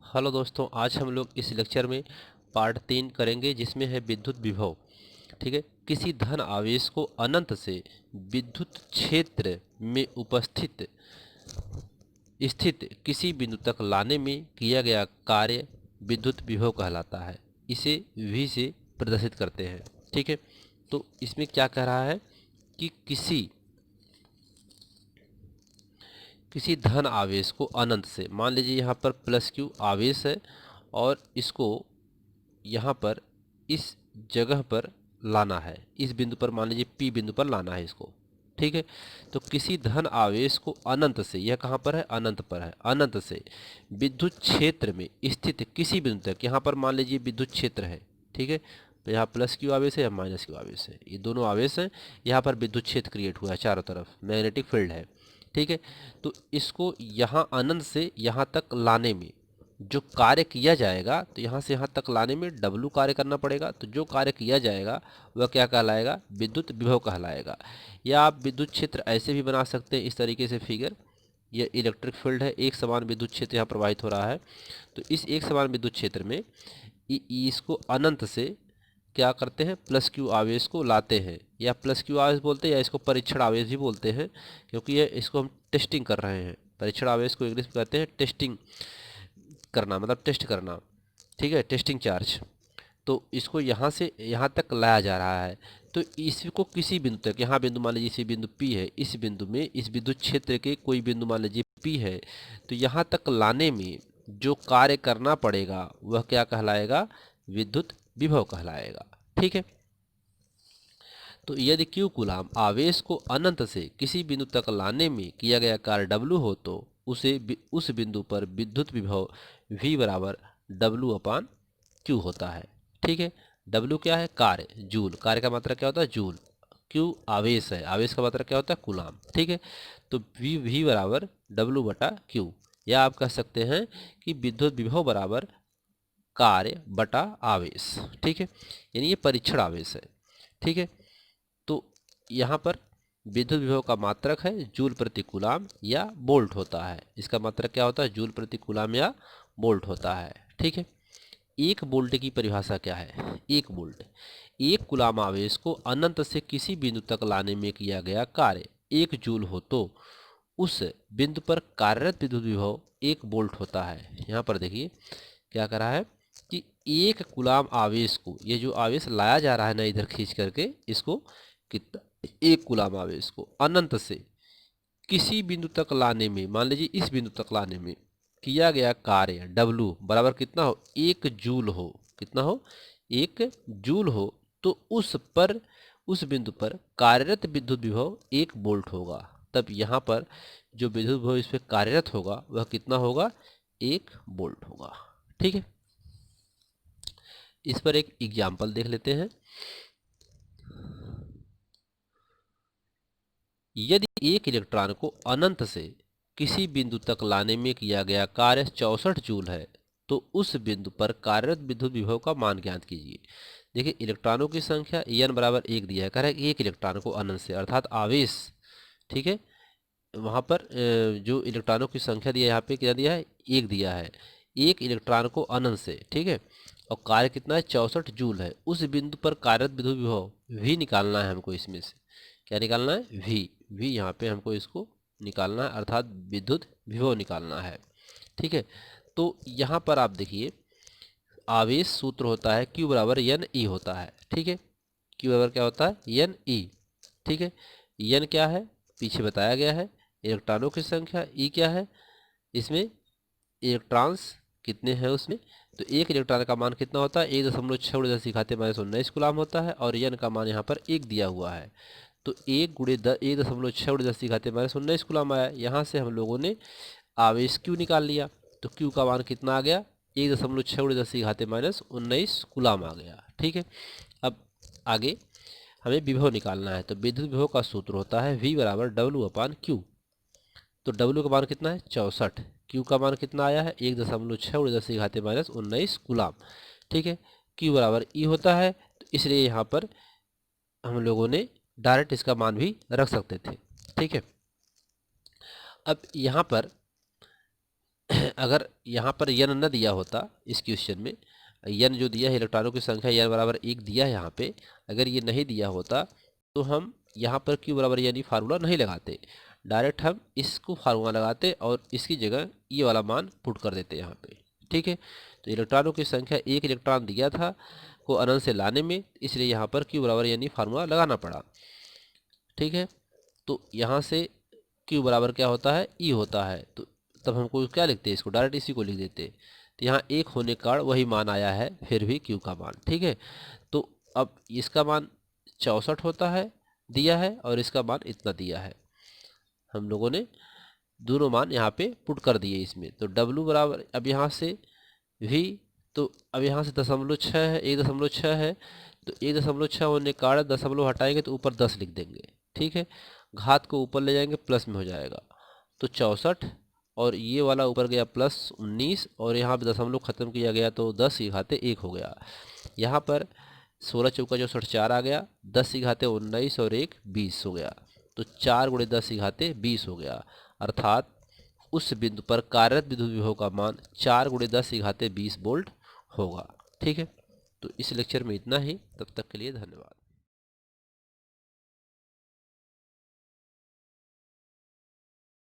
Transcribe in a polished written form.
Hello दोस्तों, आज हम लोग इस लेक्चर में पार्ट 3 करेंगे जिसमें है विद्युत विभव। ठीक है। किसी धन आवेश को अनंत से विद्युत क्षेत्र में उपस्थित स्थित किसी बिंदु तक लाने में किया गया कार्य विद्युत विभव कहलाता है। इसे V से प्रदर्शित करते हैं। ठीक है। तो इसमें क्या कह रहा है कि किसी धन आवेश को अनंत से, मान लीजिए यहाँ पर प्लस क्यू आवेश है और इसको यहाँ पर इस जगह पर लाना है, इस बिंदु पर, मान लीजिए P बिंदु पर लाना है इसको। ठीक है। तो किसी धन आवेश को अनंत से, यह कहाँ पर है, अनंत पर है, अनंत से विद्युत क्षेत्र में स्थित किसी बिंदु तक, यहाँ पर मान लीजिए विद्युत क्षेत्र है। ठीक है। तो यहाँ प्लस क्यू आवेश है या माइनस क्यू आवेश है, ये दोनों आवेश हैं। यहाँ पर विद्युत क्षेत्र क्रिएट हुआ है, चारों तरफ मैग्नेटिक फील्ड है। ठीक है। तो इसको यहाँ अनंत से यहाँ तक लाने में जो कार्य किया जाएगा, तो यहाँ से यहाँ तक लाने में W कार्य करना पड़ेगा। तो जो कार्य किया जाएगा वह क्या कहलाएगा, विद्युत विभव कहलाएगा। या आप विद्युत क्षेत्र ऐसे भी बना सकते हैं, इस तरीके से फिगर, यह इलेक्ट्रिक फील्ड है, एक समान विद्युत क्षेत्र यहाँ प्रवाहित हो रहा है। तो इस एक समान विद्युत क्षेत्र में इसको अनंत से क्या करते हैं, प्लस क्यू आवेश को लाते हैं, या प्लस क्यू आवेश बोलते हैं, या इसको परीक्षण आवेश भी बोलते हैं, क्योंकि ये इसको हम टेस्टिंग कर रहे हैं। परीक्षण आवेश को इंग्लिश में कहते हैं टेस्टिंग करना, मतलब टेस्ट करना। ठीक है, टेस्टिंग चार्ज। तो इसको यहाँ से यहाँ तक लाया जा रहा है। तो इसको किसी बिंदु तक, यहाँ बिंदु मान लीजिए इसी बिंदु P है, इस बिंदु में, इस विद्युत क्षेत्र के कोई बिंदु मान लीजिए P है, तो यहाँ तक लाने में जो कार्य करना पड़ेगा वह क्या कहलाएगा, विद्युत विभव कहलाएगा। ठीक है। तो यदि Q कूलाम आवेश को अनंत से किसी बिंदु तक लाने में किया गया कार्य W हो, तो उस बिंदु पर विद्युत विभव V बराबर W अपान Q होता है। ठीक है। W क्या है, कार्य, जूल, कार्य का मात्रा क्या होता है, जूल। Q आवेश है, आवेश का मात्रा क्या होता है, कूलाम। ठीक है। तो V बराबर W बटा Q, या आप कह सकते हैं कि विद्युत विभव बराबर कार्य बटा आवेश। ठीक है। यानी ये परीक्षण आवेश है। ठीक है। तो यहाँ पर विद्युत विभव का मात्रक है जूल प्रति कूलाम या वोल्ट होता है। इसका मात्रक क्या होता है, जूल प्रति कूलाम या वोल्ट होता है। ठीक है। एक वोल्ट की परिभाषा क्या है, एक वोल्ट, एक कूलाम आवेश को अनंत से किसी बिंदु तक लाने में किया गया कार्य 1 जूल हो, तो उस बिंदु पर कार्यरत विद्युत विभव 1 वोल्ट होता है। यहाँ पर देखिए क्या कर रहा है कि एक कूलाम आवेश को, ये जो आवेश लाया जा रहा है ना इधर खींच करके, इसको कितना, एक कूलाम आवेश को अनंत से किसी बिंदु तक लाने में, मान लीजिए इस बिंदु तक लाने में किया गया कार्य W बराबर कितना हो, 1 जूल हो, कितना हो, 1 जूल हो, तो उस बिंदु पर कार्यरत विद्युत विभव 1 वोल्ट होगा। तब यहाँ पर जो विद्युत विभव इस पर कार्यरत होगा वह कितना होगा, 1 वोल्ट होगा। ठीक है। इस पर एक एग्जाम्पल देख लेते हैं। यदि एक इलेक्ट्रॉन को अनंत से किसी बिंदु तक लाने में किया गया कार्य 64 जूल है, तो उस बिंदु पर कार्यरत विद्युत विभव का मान ज्ञात कीजिए। देखिए इलेक्ट्रॉनों की संख्या n बराबर 1 दिया है, कह रहा है कि एक इलेक्ट्रॉन को अनंत से, अर्थात आवेश। ठीक है। वहाँ पर जो इलेक्ट्रॉनों की संख्या दिया है, यहाँ पे क्या दिया है, 1 दिया है, एक इलेक्ट्रॉन को अनंत से। ठीक है। और कार्य कितना है, 64 जूल है। उस बिंदु पर कार्यरत विद्युत विभव V निकालना है हमको, इसमें से क्या निकालना है, V यहाँ पे हमको इसको निकालना है, अर्थात विद्युत विभव निकालना है। ठीक है। तो यहाँ पर आप देखिए आवेश सूत्र होता है Q बराबर NE होता है। ठीक है। Q बराबर क्या होता है, NE। ठीक है। N क्या है, पीछे बताया गया है, इलेक्ट्रॉनों की संख्या। E क्या है, इसमें इलेक्ट्रॉन्स कितने हैं उसमें, तो एक इलेक्ट्रॉन का मान कितना होता है, 1.6 × 10⁻⁹ कूलाम होता है, और N का मान यहाँ पर 1 दिया हुआ है। तो 1 × 10⁻⁶ कूलाम आया। यहाँ से हम लोगों ने आवेश Q निकाल लिया, तो Q का मान कितना आ गया, 1.6 × 10⁻⁹ कूलाम आ गया। ठीक है। अब आगे हमें विभव निकालना है, तो विद्युत विभव का सूत्र होता है V बराबर W अपान Q। तो W का मान कितना है, 64। Q का मान कितना आया है, 1.6 × 10⁻⁹ कूलाम। ठीक है। Q बराबर E होता है, तो इसलिए यहाँ पर हम लोगों ने डायरेक्ट इसका मान भी रख सकते थे। ठीक है। अब यहाँ पर अगर यहाँ पर n न दिया होता इस क्वेश्चन में, n जो दिया है इलेक्ट्रॉनों की संख्या n बराबर 1 दिया है यहाँ पे, अगर ये नहीं दिया होता तो हम यहाँ पर q बराबर यानी फार्मूला नहीं लगाते, डायरेक्ट हम इसको फार्मूला लगाते और इसकी जगह ये वाला मान पुट कर देते यहाँ पे। ठीक है, तो इलेक्ट्रॉनों की संख्या एक इलेक्ट्रॉन दिया था को अनंत से लाने में, इसलिए यहाँ पर q बराबर यानी फार्मूला लगाना पड़ा। ठीक है, तो यहाँ से q बराबर क्या होता है, e होता है, तो तब हमको क्या लिखते हैं, इसको डायरेक्ट इसी को लिख देते। तो यहाँ एक होने के कारण वही मान आया है, फिर भी q का मान। ठीक है, तो अब इसका मान 64 होता है दिया है और इसका मान इतना दिया है, हम लोगों ने दोनों मान यहाँ पे पुट कर दिए इसमें। तो W बराबर अब यहाँ से V, तो अब यहाँ से 0.6 है, 1.6 है, तो 1.6 होने के कारण दशमलव हटाएंगे तो ऊपर 10 लिख देंगे। ठीक है, घात को ऊपर ले जाएंगे प्लस में हो जाएगा, तो 64 और ये वाला ऊपर गया प्लस 19 और यहाँ पे दशमलव खत्म किया गया तो 10 की घाते 1 हो गया। यहाँ पर 16 चौका 64 4 आ गया, 10 की घाते 19 और 1 20 हो गया, तो 4 गुणे 10 की घाते 20 हो गया, अर्थात उस बिंदु पर कार्यरत विद्युत विभव का मान 4 गुणे 10 की घाते 20 वोल्ट होगा। ठीक है, तो इस लेक्चर में इतना ही, तब तक के लिए धन्यवाद।